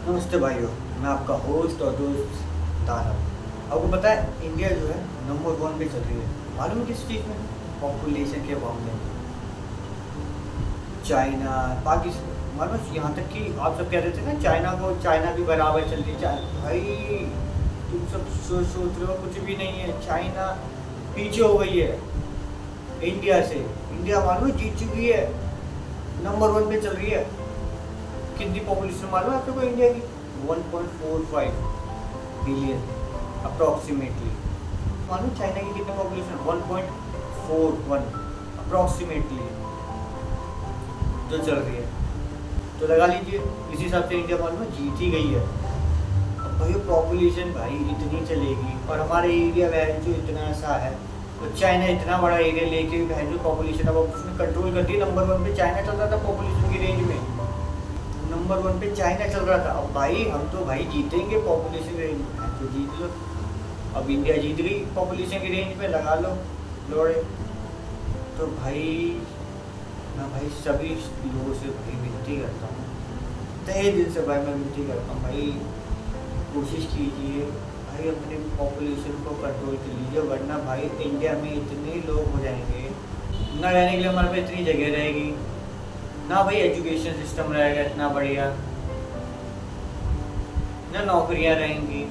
नमस्ते भाइयों, मैं आपका होस्ट और दोस्त तारा। आपको पता है इंडिया जो है नंबर 1 पे चल रही है। मालूम है किस चीज़ में? पॉपुलेशन के मामले में। चाइना, पाकिस्तान, मालूम है यहाँ तक कि आप सब कह रहे थे ना चाइना भी बराबर चल रही है। भाई तुम सब सोच रहे हो कुछ भी नहीं है। चाइना पीछे हो गई है इंडिया से। इंडिया मालूम है जीत चुकी है, नंबर 1 पे चल रही है। कितनी पॉपुलेशन मालूम है आपको इंडिया की? 1.45 बिलियन अप्रॉक्सीमेटली। मालूम चाइना की कितनी पॉपुलेशन? 1.41 अप्रॉक्सीमेटली जो चल रही है। तो लगा लीजिए इसी हिसाब से इंडिया मालूम है जीत ही गई है। अब भाई पॉपुलेशन भाई इतनी चलेगी और हमारे एरिया वैन जो इतना ऐसा है, तो चाइना इतना बड़ा एरिया लेके वैन जो पॉपुलेशन अब उसने कंट्रोल कर दी। नंबर 1 पे चाइना चल रहा था पॉपुलेशन की रेंज में, नंबर 1 पे चाइना चल रहा था। अब भाई हम तो भाई जीतेंगे पॉपुलेशन रेंज में, तो जीत लो। अब इंडिया जीत गई पॉपुलेशन की रेंज में, लगा लो लोड़े। तो भाई मैं भाई सभी लोगों से भाई विनती करता हूँ, तहे दिल से भाई मैं विनती करता हूँ, भाई कोशिश कीजिए भाई अपने पॉपुलेशन को कंट्रोल कर लीजिए, वरना भाई इंडिया में इतने लोग हो जाएंगे, ना रहने के लिए हमारे पास इतनी जगह रहेगी, ना भाई एजुकेशन सिस्टम रहेगा इतना बढ़िया, ना नौकरियां रहेंगी।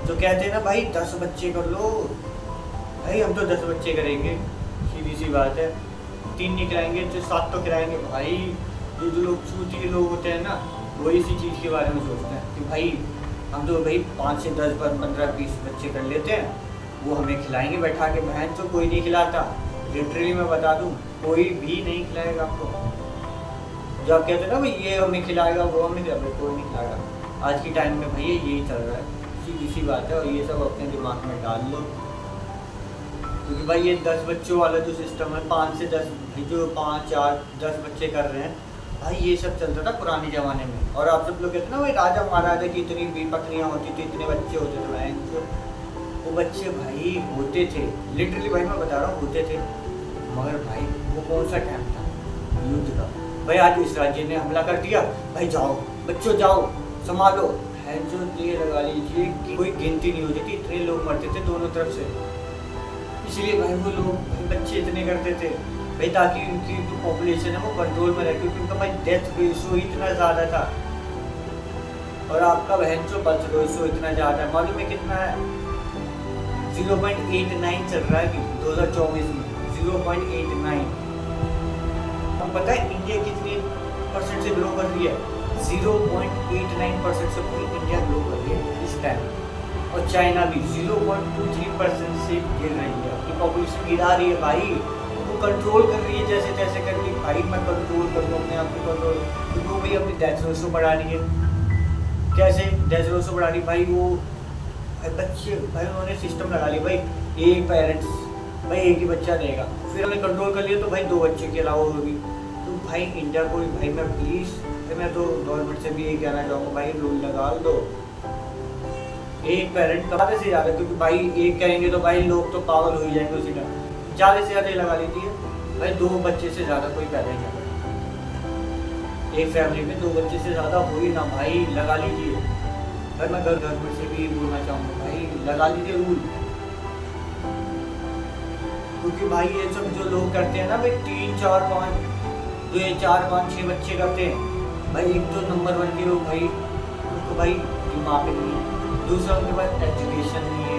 तो कहते हैं ना भाई 10 बच्चे कर लो। भाई हम तो 10 बच्चे करेंगे, सीधी सी बात है। 3 नहीं कराएंगे तो 7 तो कराएंगे। भाई जो लोग चूती लोग होते हैं ना, वो इसी चीज़ के बारे में सोचते हैं कि भाई हम तो भाई 5 से 10 15 20 बच्चे कर लेते हैं, वो हमें खिलाएंगे बैठा के। बहन तो कोई नहीं खिलाता, लिटरली मैं बता दूं, कोई भी नहीं खिलाएगा आपको। जो आप कहते हैं ना भाई ये हमें खिलाएगा वो हमें खिलाएगा, कोई नहीं खिलाएगा। आज के टाइम में भैया यही चल रहा है, सीधी बात है। और ये सब अपने दिमाग में डाल लो, क्योंकि भाई ये 10 बच्चों वाला जो सिस्टम है, 5 से 10 जो 5 4 10 बच्चे कर रहे हैं, भाई ये सब चलता था पुराने ज़माने में। और आप सब लोग कहते हैं ना भाई राजा महाराजा की इतनी भी पत्नियाँ होती थी, इतने बच्चे होते थे। भाई वो बच्चे भाई होते थे, लिटरली भाई मैं बता रहा हूँ होते थे। मगर भाई वो कौन सा टाइम था युद्ध का? भाई आज इस राज्य ने हमला कर दिया, भाई जाओ बच्चों जाओ संभालो। है जो ये लगा लीजिए कि कोई गिनती नहीं होती थी, इतने लोग मरते थे दोनों तरफ से। इसलिए भाई वो लोग भाई बच्चे इतने करते थे भाई, ताकि उनकी जो पॉपुलेशन है वो कंट्रोल में रहे, क्योंकि उनका भाई डेथ रेशो इतना ज़्यादा था। और आपका बहन जो बर्थ रेशो इतना ज़्यादा है, मालूम है कितना है? 0.89 चल रहा है कि 2024 में 0.89। अब पता है इंडिया कितनी % से ग्रो कर रही है? 0.89% से पूरी इंडिया ग्रो कर रही है इस टाइम। और चाइना भी 0.23% से गिर रही है, अपनी पॉपुलेशन गिरा रही है। भाई वो कंट्रोल कर रही है जैसे तैसे करके। भाई मैं कंट्रोल करूँ अपने आप को कंट्रोल, क्योंकि वो भाई अपनी डेथ रेशो बढ़ा रही है। कैसे डेथ रेशो बढ़ा रही? भाई वो बच्चे भाई उन्होंने सिस्टम लगा लिया, भाई एक पेरेंट्स भाई एक ही बच्चा देगा। फिर हमने कंट्रोल कर लिया तो भाई 2 बच्चे के अलावा होगी। तो भाई इंडिया को भाई मैं प्लीज़ मैं तो गवर्नमेंट से भी यही कहना चाहूँगा, भाई रूल लगा दो एक पेरेंट का ज़्यादा से ज़्यादा, क्योंकि भाई एक कहेंगे तो भाई लोग तो पागल हो ही जाएंगे उसी टाइम। ज़्यादा से ज़्यादा ये लगा लीजिए भाई 2 बच्चे से ज़्यादा कोई पैदा नहीं करता। एक फैमिली में 2 बच्चे से ज़्यादा हो ही ना भाई, लगा लीजिए। भाई मैं गवर्नमेंट से भी बोलना चाहूँगा, भाई लगा लीजिए रूल। क्योंकि भाई ये सब जो लोग करते हैं ना भाई 3 4 5 जो ये 4 5 6 बच्चे करते हैं, भाई एक तो नंबर 1 के लोग भाई उनको भाई दिमाग नहीं है, दूसरा उनके पास एजुकेशन नहीं है,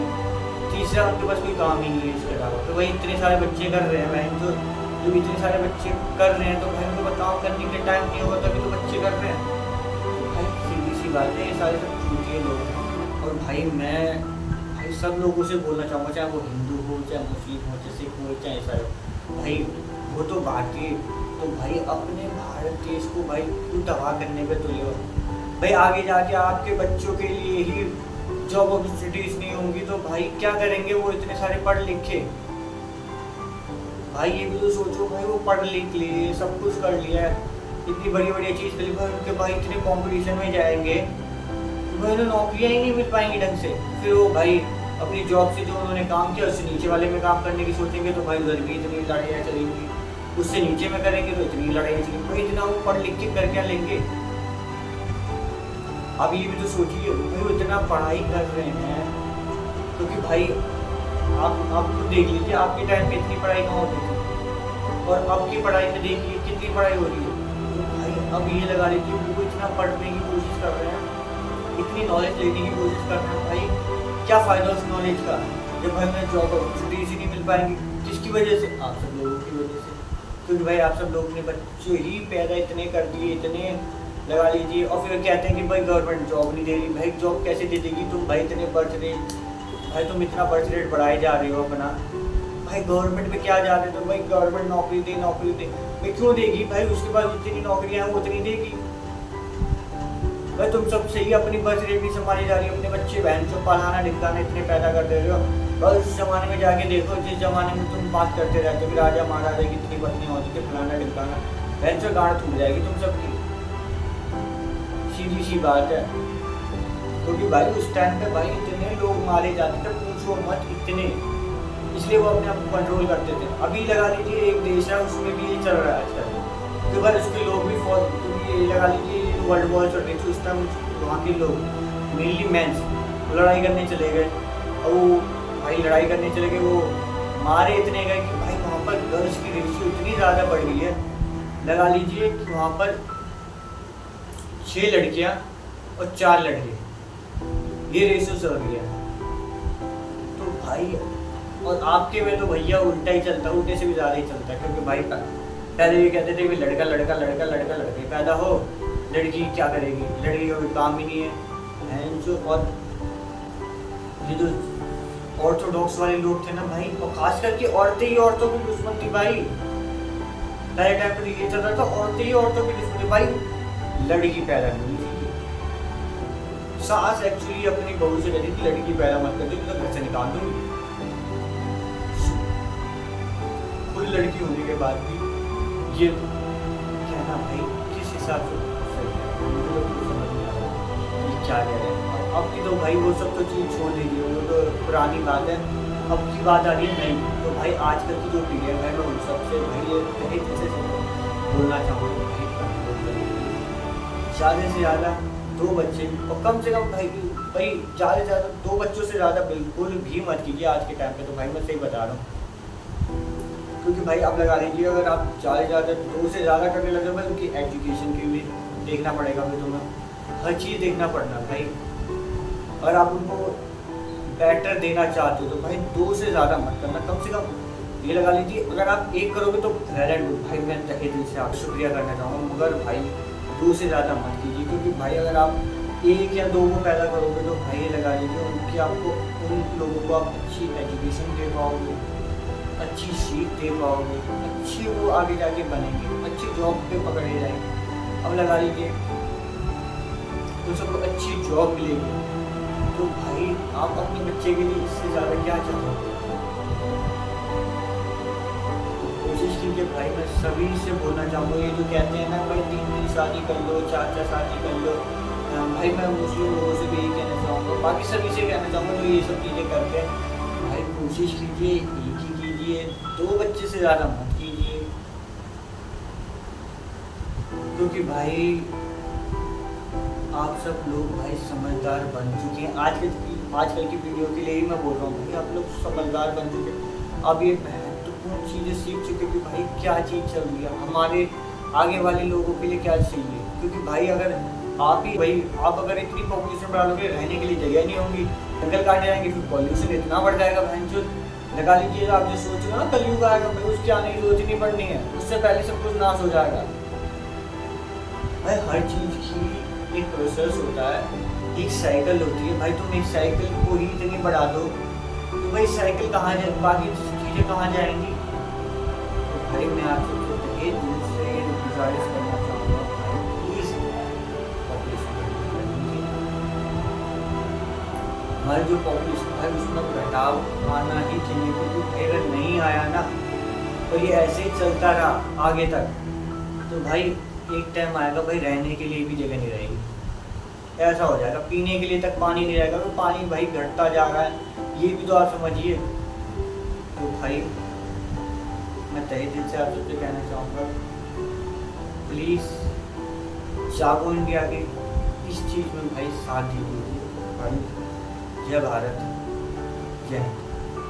तीसरा उनके पास कोई काम ही नहीं है इसके अलावा। तो भाई इतने सारे बच्चे कर रहे हैं, भाई जो इतने सारे बच्चे कर रहे हैं, तो भाई उनको बताओ करने के टाइम नहीं होगा तभी तो बच्चे कर रहे हैं। तो भाई सीधी सी बात है, ये सारे सब चूतिए लोग हैं। और भाई मैं भाई सब लोगों से बोलना चाहूँगा, चाहे वो हिंदू हो, चाहे मुस्लिम हो, चाहे सिख हो, चाहे ईसाई हो, भाई वो तो भारतीय, तो भाई अपने भारत देश को भाई क्यों तबाह करने पे तुले हो? भाई आगे जाके आपके बच्चों के लिए ही जॉब अपॉर्चुनिटीज नहीं होंगी, तो भाई क्या करेंगे वो इतने सारे पढ़ लिखे? भाई ये भी तो सोचो, भाई वो पढ़ लिख लिए, सब कुछ कर लिया है, इतनी बड़ी बड़ी चीज़ कर ली, भाई उनके भाई इतने कॉम्पिटिशन में जाएंगे तो भाई उन्हें नौकरियाँ ही नहीं मिल पाएंगी ढंग से। फिर वो भाई अपनी जॉब से जो उन्होंने काम किया उससे नीचे वाले में काम करने की सोचेंगे, तो भाई उधर भी इतनी लड़ाइयाँ चलेंगी। उससे नीचे में करेंगे तो इतनी लड़ाइयाँ चलेंगी। भाई इतना वो पढ़ लिख के कर क्या लेंगे? आप ये भी तो सोचिए भाई, वो इतना पढ़ाई कर रहे हैं, क्योंकि भाई आप खुद देख लीजिए, आपके टाइम पे इतनी पढ़ाई कहाँ होती थी, और अब की पढ़ाई में देखिए कितनी पढ़ाई हो रही है। तो भाई अब ये लगा लीजिए वो इतना पढ़ने की कोशिश कर रहे हैं, इतनी नॉलेज लेने की कोशिश कर रहे हैं, भाई क्या फ़ायदा उस नॉलेज का जब भाई उन्हें जॉब अपॉर्चुनिटीज ही नहीं मिल पाएंगी। किसकी वजह से? आप सब लोगों की वजह से, क्योंकि भाई आप सब लोगों ने बच्चे ही पैदा इतने कर दिए, इतने लगा लीजिए, और फिर कहते हैं कि भाई गवर्नमेंट जॉब नहीं दे रही। भाई जॉब कैसे दे देगी? तुम भाई इतने बर्थ रेट, भाई तुम इतना बर्थ रेट बढ़ाए जा रहे हो अपना, भाई गवर्नमेंट में क्या जा रहे हो? तो भाई गवर्नमेंट नौकरी दे भाई क्यों देगी? भाई उसके बाद जितनी नौकरियां हैं वो उतनी देगी। भाई तुम सब सही अपनी बर्थ रेट भी संभाली जा रही है, अपने बच्चे बहन को पढ़ाना लिखाना इतने पैदा कर दे रहे हो, और उस जमाने में जाके देखो जिस जमाने में तुम बात करते रहते हो कि राजा महाराजा की इतनी पत्नी होती थी, फलाना ढिमकाना, बहन से गांड थूक जाएगी तुम सबकी, सीधी सी बात है। क्योंकि भाई उस टाइम पे भाई इतने लोग मारे जाते थे, पूछो मत इतने, इसलिए वो अपने आप को कंट्रोल करते थे। अभी लगा लीजिए एक देश है उसमें भी ये चल रहा है आजकल, क्योंकि भाई उसके लोग भी क्योंकि ये लगा लीजिए वर्ल्ड वॉर चल रही थी उस टाइम, वहाँ के लोग मेनली मेंस लड़ाई करने चले गए, और वो भाई लड़ाई करने चले गए, वो मारे इतने गए कि भाई वहाँ पर गर्ल्स की रेशियो इतनी ज़्यादा बढ़ गई है, लगा लीजिए कि वहाँ पर 6 लड़कियाँ और 4 लड़के, ये रेशियो चल रही है। तो भाई और आपके में तो भैया उल्टा ही चलता है, उल्टे से भी ज़्यादा ही चलता है, क्योंकि भाई पहले ये कहते थे कि लड़का लड़का लड़का लड़का लड़के पैदा हो, लड़की क्या करेगी, लड़की का कोई काम ही नहीं है जो। और ये जो ऑर्थोडॉक्स वाले लोग थे ना भाई, और खास करके औरतें ही औरतों की दुश्मन थी भाई, पहले टाइम पर ये चल रहा था, औरतें ही औरतों की दुश्मन थी भाई, लड़की पैदा नहीं थी। सास एक्चुअली अपनी बहू से कहती थी लड़की पैदा मत कर दो, तो घर से निकाल दूंगी। खुद लड़की होने के बाद भी ये कहना भाई किस हिसाब से सही है, मुझे तो कुछ समझ नहीं आ रहा ये क्या कह रहे हैं। अब की तो भाई वो सब तो चीज़ छोड़ दीजिए, वो तो पुरानी बात है, अब की बात आ रही है नहीं। तो भाई आजकल की जो पीढ़ी है मैं उन सबसे भाई ये जैसे बोलना चाहूँगा भाई, ज़्यादा से ज़्यादा 2 बच्चे, और कम से कम भाई ज़्यादा से ज़्यादा 2 बच्चों से ज़्यादा बिल्कुल भी मत कीजिए आज के टाइम पे। तो भाई मैं सही बता रहा हूँ, क्योंकि भाई आप लगा लीजिए अगर आप ज़्यादा 2 से ज़्यादा करने लगे भाई, उनकी एजुकेशन की भी देखना पड़ेगा, फिर तुम्हें हर चीज़ देखना पड़ना भाई। अगर आप उनको बेटर देना चाहते हो तो भाई 2 से ज़्यादा मत करना, कम से कम ये लगा लीजिए अगर आप 1 करोगे तो वेल एंड गुड भाई, मैं तहे दिल से आपको शुक्रिया करना चाहूँगा, मगर भाई 2 से ज़्यादा मत कीजिए। क्योंकि भाई अगर आप 1 या 2 को पैदा करोगे तो भाई लगा लीजिए उनकी आपको उन लोगों को आप अच्छी एजुकेशन दे पाओगे, अच्छी सीख दे पाओगे, अच्छी वो आगे जाके बनेंगे, अच्छी जॉब पे पकड़े जाएंगे। अब लगा लीजिए तो सबको अच्छी जॉब मिलेगी, तो भाई आप अपने बच्चे के लिए इससे ज़्यादा क्या चाहोगे? तो कोशिश कीजिए भाई, मैं सभी से बोलना चाहूँगा, ये जो कहते हैं ना भाई 3 शादी कर लो, 4 शादी कर लो, भाई मैं मुस्लिम लोगों से भी यही कहना चाहूँगा, बाकी सभी से कहना चाहूँगा जो ये सब चीज़ें करते हैं, भाई कोशिश कीजिए एक ही कीजिए, 2 बच्चे से ज़्यादा मत कीजिए। क्योंकि भाई आप सब लोग भाई समझदार बन चुके हैं, आजकल की वीडियो के लिए ही मैं बोल रहा हूँ भाई, आप लोग समझदार बन चुके हैं। अब ये महत्वपूर्ण चीज़ें सीख चुके कि भाई क्या चीज़ चल रही है, हमारे आगे वाले लोगों के लिए क्या चाहिए। क्योंकि भाई अगर आप अगर इतनी पॉपुलेशन बढ़ा लोगे, रहने के लिए जगह नहीं होगी, जंगल काटे जाएंगे, फिर पॉल्यूशन इतना बढ़ जाएगा बहन जो। लगा लीजिए आप जो सोच रहे हो ना कलयुग आएगा भाई, उसकी आने की जरूरत नहीं पड़नी है, उससे पहले सब कुछ नाश हो जाएगा भाई। हर चीज़ की एक प्रोसेस होता है, एक साइकिल होती है भाई। तुम एक साइकिल को ही इतनी बढ़ा दो तो भाई साइकिल कहाँ जाए, बाकी चीज़ें कहाँ जाएंगी। तो भाई मैं आप सबसे तहे दिल से गुजारिश करना चाहूँगा भाई, प्लीज़ हमारी जो पॉपुलेशन है उसमें घटाव आना ही चाहिए। क्योंकि भाई अगर नहीं आया ना तो ये ऐसे ही चलता रहा आगे तक, तो भाई एक टाइम आएगा भाई रहने के लिए भी जगह नहीं रहेगी, ऐसा हो जाएगा। पीने के लिए तक पानी नहीं रहेगा, तो पानी भाई घटता जा रहा है, ये भी तो आप समझिए। तो भाई मैं तहे दिल से आप सबसे कहना चाहूँगा, प्लीज़ जागो इंडिया के इस चीज़ में भाई भाई साथ दीजिए भाई। जय भारत, जय हिंद।